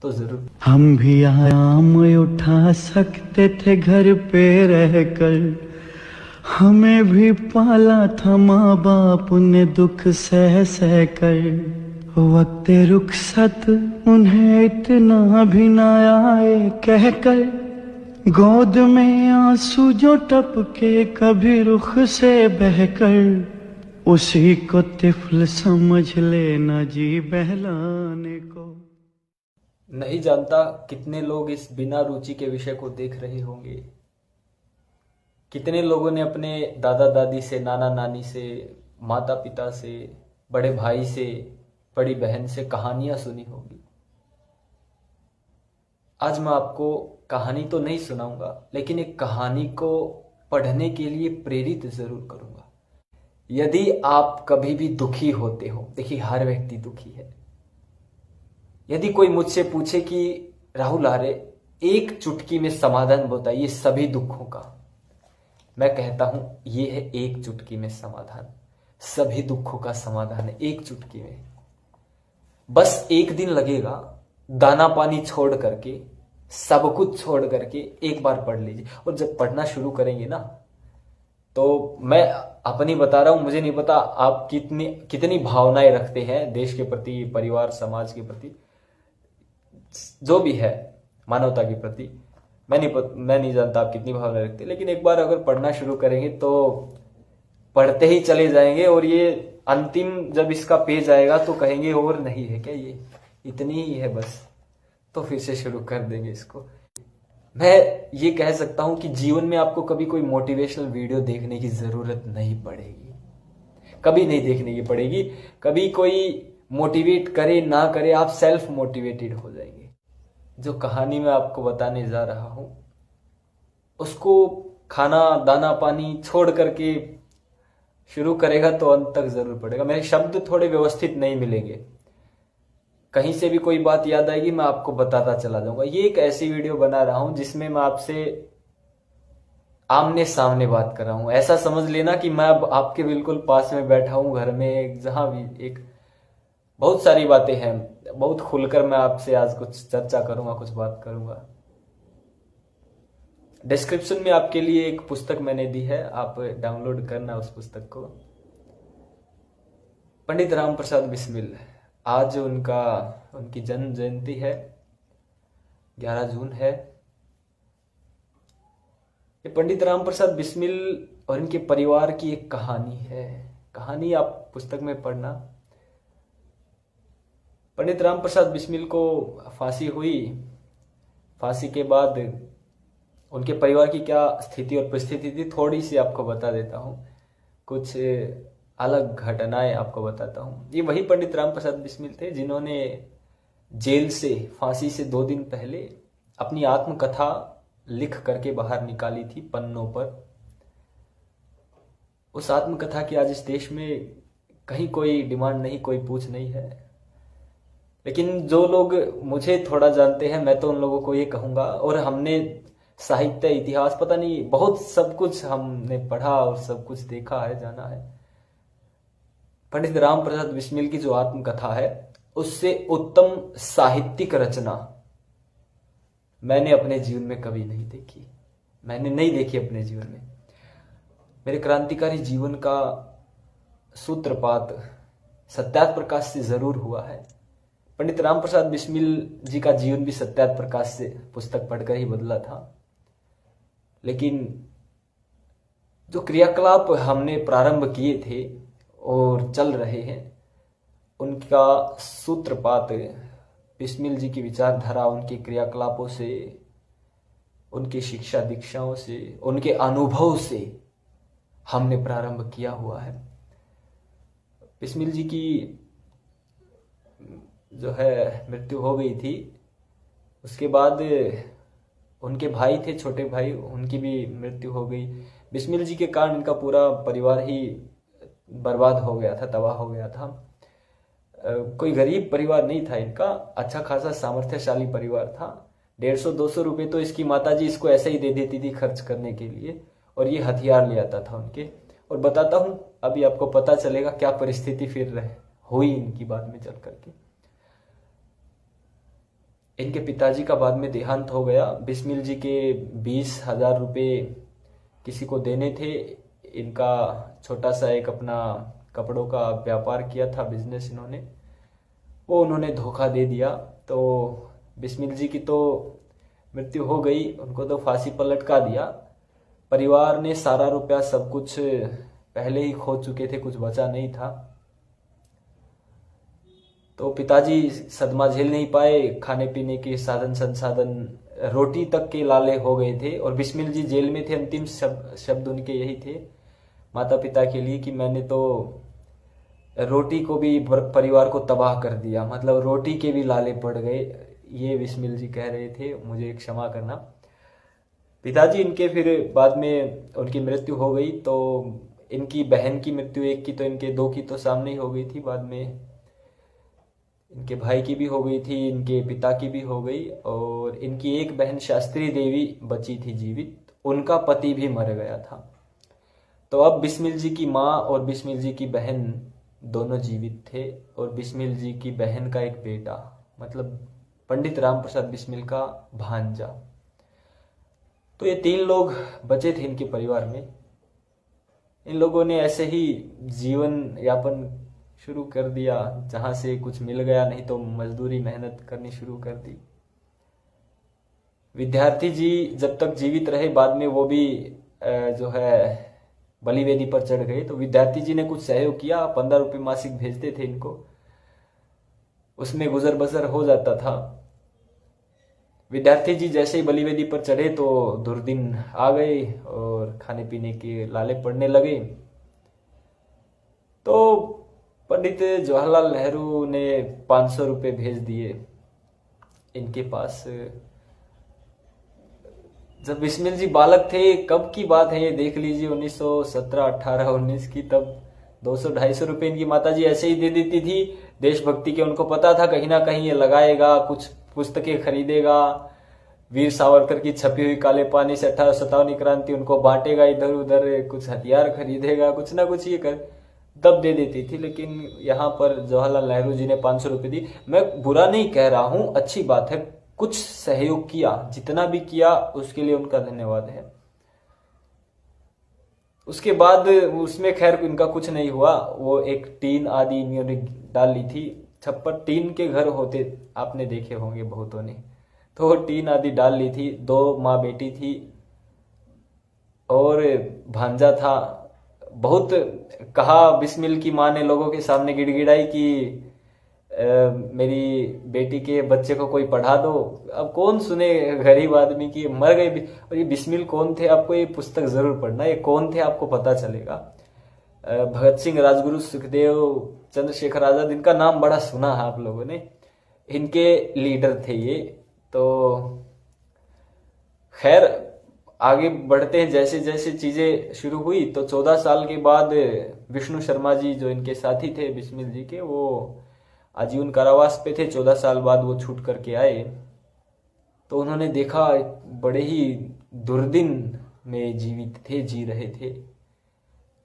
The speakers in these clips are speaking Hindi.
तो जरूर। हम भी आयाम उठा सकते थे घर पे रहकर, हमें भी पाला था माँ बाप ने दुख सह सह कर। वक्त रुखसत उन्हें इतना भी ना आए कहकर, गोद में आंसू जो टपके कभी रुख से बहकर, उसी को तिफल समझ लेना जी बहलाने को। नहीं जानता कितने लोग इस बिना रुचि के विषय को देख रहे होंगे। कितने लोगों ने अपने दादा दादी से, नाना नानी से, माता पिता से, बड़े भाई से, बड़ी बहन से कहानियां सुनी होगी। आज मैं आपको कहानी तो नहीं सुनाऊंगा, लेकिन एक कहानी को पढ़ने के लिए प्रेरित जरूर करूंगा। यदि आप कभी भी दुखी होते हो, देखिए हर व्यक्ति दुखी है। यदि कोई मुझसे पूछे कि राहुल आर्य एक चुटकी में समाधान बताइए सभी दुखों का, मैं कहता हूं ये है एक चुटकी में समाधान। सभी दुखों का समाधान है एक चुटकी में। बस एक दिन लगेगा, दाना पानी छोड़ करके, सब कुछ छोड़ करके एक बार पढ़ लीजिए। और जब पढ़ना शुरू करेंगे ना, तो मैं अपनी बता रहा हूं, मुझे नहीं पता आप कितनी कितनी भावनाएं रखते हैं देश के प्रति, परिवार समाज के प्रति, जो भी है, मानवता के प्रति। मैं नहीं जानता आप कितनी भावना रखते, लेकिन एक बार अगर पढ़ना शुरू करेंगे तो पढ़ते ही चले जाएंगे। और ये अंतिम जब इसका पेज आएगा तो कहेंगे और नहीं है क्या, ये इतनी ही है बस, तो फिर से शुरू कर देंगे इसको। मैं ये कह सकता हूं कि जीवन में आपको कभी कोई मोटिवेशनल वीडियो देखने की जरूरत नहीं पड़ेगी, कभी नहीं देखने की पड़ेगी। कभी कोई मोटिवेट करे ना करे, आप सेल्फ मोटिवेटेड हो जाएंगे। जो कहानी मैं आपको बताने जा रहा हूं, उसको खाना दाना पानी छोड़ करके शुरू करेगा तो अंत तक जरूर पड़ेगा। मेरे शब्द थोड़े व्यवस्थित नहीं मिलेंगे, कहीं से भी कोई बात याद आएगी मैं आपको बताता चला जाऊंगा। ये एक ऐसी वीडियो बना रहा हूं जिसमें मैं आपसे आमने सामने बात कर रहा हूं। ऐसा समझ लेना कि मैं अब आपके बिल्कुल पास में बैठा हूं, घर में, जहां भी। एक बहुत सारी बातें हैं, बहुत खुलकर मैं आपसे आज कुछ चर्चा करूंगा, कुछ बात करूंगा। डिस्क्रिप्शन में आपके लिए एक पुस्तक मैंने दी है, आप डाउनलोड करना उस पुस्तक को। पंडित राम प्रसाद बिस्मिल, आज उनकी जन्म जयंती है, 11 जून है। ये पंडित राम प्रसाद बिस्मिल और इनके परिवार की एक कहानी है। कहानी आप पुस्तक में पढ़ना। पंडित राम प्रसाद बिस्मिल को फांसी हुई। फांसी के बाद उनके परिवार की क्या स्थिति और परिस्थिति थी, थोड़ी सी आपको बता देता हूं। कुछ अलग घटनाएं आपको बताता हूं। ये वही पंडित राम प्रसाद बिस्मिल थे जिन्होंने जेल से, फांसी से 2 दिन पहले अपनी आत्मकथा लिख करके बाहर निकाली थी पन्नों पर। उस आत्मकथा की आज इस देश में कहीं कोई डिमांड नहीं, कोई पूछ नहीं है। लेकिन जो लोग मुझे थोड़ा जानते हैं, मैं तो उन लोगों को ये कहूंगा, और हमने साहित्य, इतिहास, पता नहीं बहुत सब कुछ हमने पढ़ा और सब कुछ देखा है, जाना है। पंडित राम प्रसाद बिस्मिल की जो आत्मकथा है, उससे उत्तम साहित्यिक रचना मैंने अपने जीवन में कभी नहीं देखी। मैंने नहीं देखी अपने जीवन में। मेरे क्रांतिकारी जीवन का सूत्रपात सत्यार्थ प्रकाश से जरूर हुआ है। पंडित राम प्रसाद बिस्मिल जी का जीवन भी सत्यार्थ प्रकाश से पुस्तक पढ़कर ही बदला था। लेकिन जो क्रियाकलाप हमने प्रारंभ किए थे और चल रहे हैं, उनका सूत्रपात बिस्मिल जी की विचारधारा, उनके क्रियाकलापों से, उनकी शिक्षा दीक्षाओं से, उनके अनुभव से हमने प्रारंभ किया हुआ है। बिस्मिल जी की जो है मृत्यु हो गई थी। उसके बाद उनके भाई थे, छोटे भाई, उनकी भी मृत्यु हो गई। बिस्मिल जी के कारण इनका पूरा परिवार ही बर्बाद हो गया था, तबाह हो गया था। कोई गरीब परिवार नहीं था इनका, अच्छा खासा सामर्थ्यशाली परिवार था। 150-200 रुपए तो इसकी माताजी इसको ऐसे ही दे देती थी खर्च करने के लिए, और ये हथियार ले आता था उनके। और बताता हूं, अभी आपको पता चलेगा क्या परिस्थिति फिर हुई इनकी बाद में चल करके। इनके पिताजी का बाद में देहांत हो गया। बिस्मिल जी के 20,000 रुपये किसी को देने थे। इनका छोटा सा एक अपना कपड़ों का व्यापार किया था, बिजनेस इन्होंने, वो उन्होंने धोखा दे दिया। तो बिस्मिल जी की तो मृत्यु हो गई, उनको तो फांसी पर लटका दिया। परिवार ने सारा रुपया सब कुछ पहले ही खो चुके थे, कुछ बचा नहीं था। तो पिताजी सदमा झेल नहीं पाए, खाने पीने के साधन संसाधन, रोटी तक के लाले हो गए थे। और बिस्मिल जी जेल में थे, अंतिम शब्द उनके यही थे माता पिता के लिए कि मैंने तो रोटी को भी परिवार को तबाह कर दिया, मतलब रोटी के भी लाले पड़ गए, ये बिस्मिल जी कह रहे थे, मुझे क्षमा करना। पिताजी इनके फिर बाद में उनकी मृत्यु हो गई। तो इनकी बहन की मृत्यु एक की तो इनके दो की तो सामने ही हो गई थी, बाद में इनके भाई की भी हो गई थी, इनके पिता की भी हो गई। और इनकी एक बहन शास्त्री देवी बची थी जीवित, उनका पति भी मर गया था। तो अब बिस्मिल जी की माँ और बिस्मिल जी की बहन दोनों जीवित थे। और बिस्मिल जी की बहन का एक बेटा, मतलब पंडित राम प्रसाद बिस्मिल का भांजा। तो ये 3 लोग बचे थे इनके परिवार में। इन लोगों ने ऐसे ही जीवन यापन शुरू कर दिया, जहां से कुछ मिल गया, नहीं तो मजदूरी मेहनत करनी शुरू कर दी। विद्यार्थी जी जब तक जीवित रहे, बाद में वो भी जो है बलिवेदी पर चढ़ गए। तो विद्यार्थी जी ने कुछ सहयोग किया, 15 रुपये मासिक भेजते थे इनको, उसमें गुजर बसर हो जाता था। विद्यार्थी जी जैसे ही बलिवेदी पर चढ़े तो दुर्दिन आ गए और खाने पीने के लाले पड़ने लगे। तो पंडित जवाहरलाल नेहरू ने 500 रुपये भेज दिए इनके पास। जब बिस्मिल जी बालक थे, कब की बात है ये देख लीजिए, 1917, 18, 19 की, तब 200-250 रुपये इनकी माताजी ऐसे ही दे देती थी। देशभक्ति के उनको पता था कहीं ना कहीं ये लगाएगा, कुछ पुस्तकें खरीदेगा, वीर सावरकर की छपी हुई काले पानी से 1857 क्रांति उनको बांटेगा, इधर उधर कुछ हथियार खरीदेगा, कुछ ना कुछ ये कर, तब दे देती थी। लेकिन यहाँ पर जवाहरलाल नेहरू जी ने 500 रुपये दी। मैं बुरा नहीं कह रहा हूँ, अच्छी बात है, कुछ सहयोग किया, जितना भी किया उसके लिए उनका धन्यवाद है। उसके बाद उसमें खैर इनका कुछ नहीं हुआ। वो एक टीन आदि इन्होंने डाल ली थी, छप्पर टीन के घर होते आपने देखे होंगे बहुतों ने, तो वो टीन आदि डाल ली थी। 2 माँ बेटी थी और भांजा था। बहुत कहा बिस्मिल की माँ ने, लोगों के सामने गिड़गिड़ाई कि मेरी बेटी के बच्चे को कोई पढ़ा दो। अब कौन सुने गरीब आदमी की, मर गए। और ये बिस्मिल कौन थे, आपको ये पुस्तक जरूर पढ़ना, ये कौन थे आपको पता चलेगा। भगत सिंह, राजगुरु, सुखदेव, चंद्रशेखर आजाद, इनका नाम बड़ा सुना है आप लोगों ने, इनके लीडर थे ये। तो खैर आगे बढ़ते हैं, जैसे जैसे चीजें शुरू हुई। तो 14 साल के बाद विष्णु शर्मा जी जो इनके साथी थे बिस्मिल जी के, वो आजीवन कारावास पे थे। 14 साल बाद वो छूट करके आए। तो उन्होंने देखा बड़े ही दुर्दिन में जीवित थे, जी रहे थे।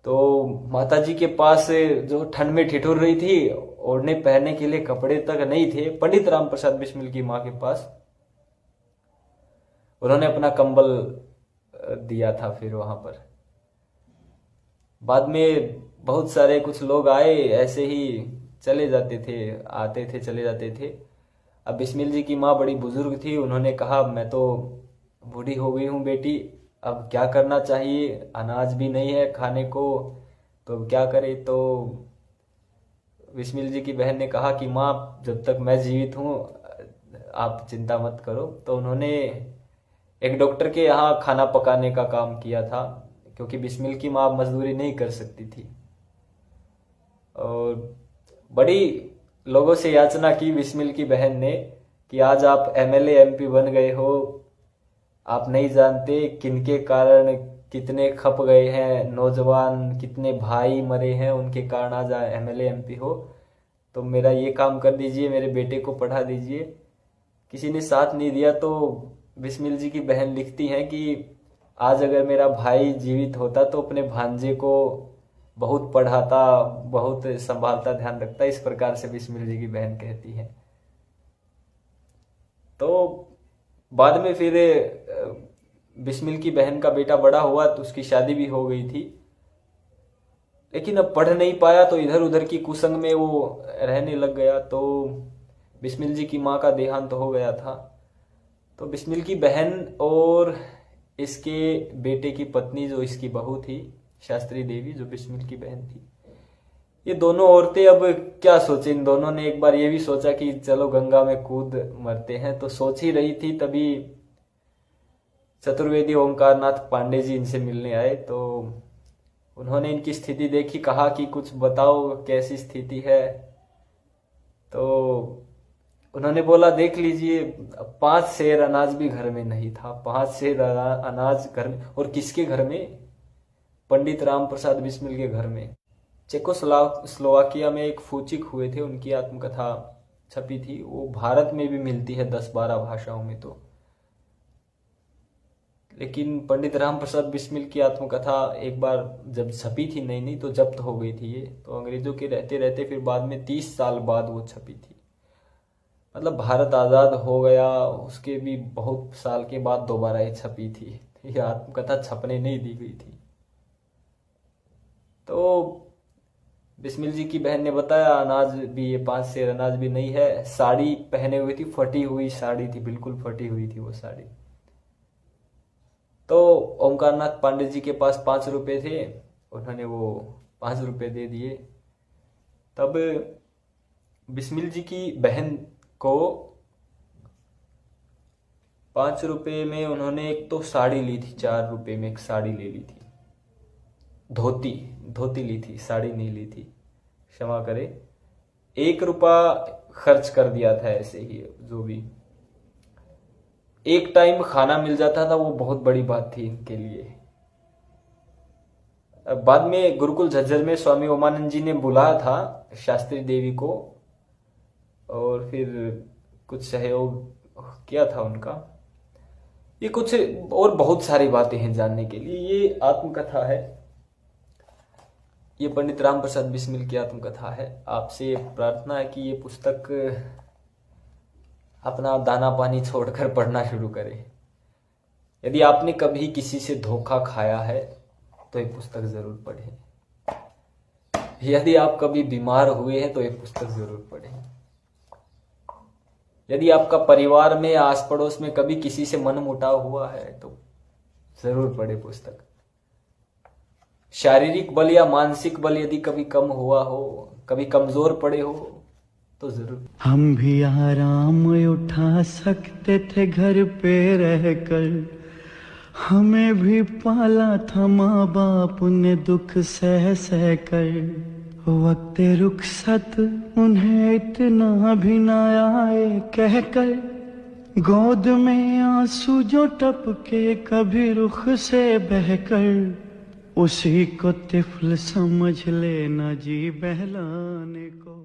तो माताजी के पास जो ठंड में ठिठुर रही थी, ओढ़ने पहनने के लिए कपड़े तक नहीं थे। पंडित राम प्रसाद बिस्मिल की माँ के पास उन्होंने अपना कंबल दिया था। फिर वहां पर बाद में बहुत सारे कुछ लोग आए, ऐसे ही चले जाते थे, आते थे चले जाते थे। अब बिस्मिल जी की माँ बड़ी बुजुर्ग थी, उन्होंने कहा मैं तो बूढ़ी हो गई हूँ बेटी, अब क्या करना चाहिए, अनाज भी नहीं है खाने को, तो क्या करे। तो बिस्मिल जी की बहन ने कहा कि माँ जब तक मैं जीवित हूँ आप चिंता मत करो। तो उन्होंने एक डॉक्टर के यहाँ खाना पकाने का काम किया था, क्योंकि बिस्मिल की माँ मजदूरी नहीं कर सकती थी। और बड़ी लोगों से याचना की बिस्मिल की बहन ने कि आज आप एमएलए एमपी बन गए हो, आप नहीं जानते किनके कारण कितने खप गए हैं नौजवान, कितने भाई मरे हैं उनके कारण आज एमएलए एमपी हो। तो मेरा ये काम कर दीजिए, मेरे बेटे को पढ़ा दीजिए। किसी ने साथ नहीं दिया। तो बिस्मिल जी की बहन लिखती हैं कि आज अगर मेरा भाई जीवित होता तो अपने भांजे को बहुत पढ़ाता, बहुत संभालता, ध्यान रखता। इस प्रकार से बिस्मिल जी की बहन कहती है। तो बाद में फिर बिस्मिल की बहन का बेटा बड़ा हुआ तो उसकी शादी भी हो गई थी, लेकिन अब पढ़ नहीं पाया तो इधर उधर की कुसंग में वो रहने लग गया। तो बिस्मिल जी की माँ का देहांत हो गया था। तो बिस्मिल की बहन और इसके बेटे की पत्नी जो इसकी बहू थी, शास्त्री देवी, जो बिस्मिल की बहन थी, ये दोनों औरतें अब क्या सोचे, इन दोनों ने एक बार ये भी सोचा कि चलो गंगा में कूद मरते हैं। तो सोच ही रही थी, तभी चतुर्वेदी ओंकारनाथ पांडे जी इनसे मिलने आए। तो उन्होंने इनकी स्थिति देखी, कहा कि कुछ बताओ कैसी स्थिति है। तो उन्होंने बोला देख लीजिए, 5 सेर अनाज भी घर में नहीं था। 5 सेर अनाज घर में, और किसके घर में? पंडित राम प्रसाद बिस्मिल के घर में। चेकोस्लोवाकिया में एक फूचिक हुए थे, उनकी आत्मकथा छपी थी, वो भारत में भी मिलती है 10-12 भाषाओं में। तो लेकिन पंडित राम प्रसाद बिस्मिल की आत्मकथा एक बार जब छपी थी नई नई तो जब्त हो गई थी ये, तो अंग्रेजों के रहते रहते फिर बाद में 30 साल बाद वो छपी थी। मतलब भारत आज़ाद हो गया उसके भी बहुत साल के बाद दोबारा ये छपी थी। ये आत्मकथा छपने नहीं दी गई थी। तो बिस्मिल जी की बहन ने बताया अनाज भी, ये 5 सेर अनाज भी नहीं है। साड़ी पहने हुई थी, फटी हुई साड़ी थी, बिल्कुल फटी हुई थी वो साड़ी। तो ओंकारनाथ पांडे जी के पास 5 रुपए थे, उन्होंने वो 5 रुपए दे दिए। तब बिस्मिल जी की बहन को 5 रुपए में उन्होंने एक तो साड़ी ली थी, 4 रुपए में एक साड़ी ले ली थी, धोती ली थी, साड़ी नहीं ली थी, क्षमा करे। 1 रुपया खर्च कर दिया था ऐसे ही, जो भी एक टाइम खाना मिल जाता था वो बहुत बड़ी बात थी इनके लिए। बाद में गुरुकुल झज्जर में स्वामी ओमानंद जी ने बुलाया था शास्त्री देवी को, और फिर कुछ सहयोग किया था उनका। ये कुछ और बहुत सारी बातें हैं जानने के लिए। ये आत्मकथा है, ये पंडित राम प्रसाद बिस्मिल की आत्मकथा है। आपसे प्रार्थना है कि ये पुस्तक अपना दाना पानी छोड़कर पढ़ना शुरू करें। यदि आपने कभी किसी से धोखा खाया है तो ये पुस्तक जरूर पढ़ें। यदि आप कभी बीमार हुए हैं तो ये पुस्तक जरूर पढ़ें। यदि आपका परिवार में, आस पड़ोस में कभी किसी से मन मुटाव हुआ है तो जरूर पढ़े पुस्तक। शारीरिक बल या मानसिक बल यदि कभी कम हुआ हो, कभी कमजोर पड़े हो तो जरूर। हम भी आराम उठा सकते थे घर पे रहकर, हमें भी पाला था माँ बाप ने दुख सह सह कर। वक्त रुखसत उन्हें इतना भी ना आए कहकर, गोद में आंसू जो टपके कभी रुख से बहकर, उसी को तिफल समझ लेना जी बहलाने को।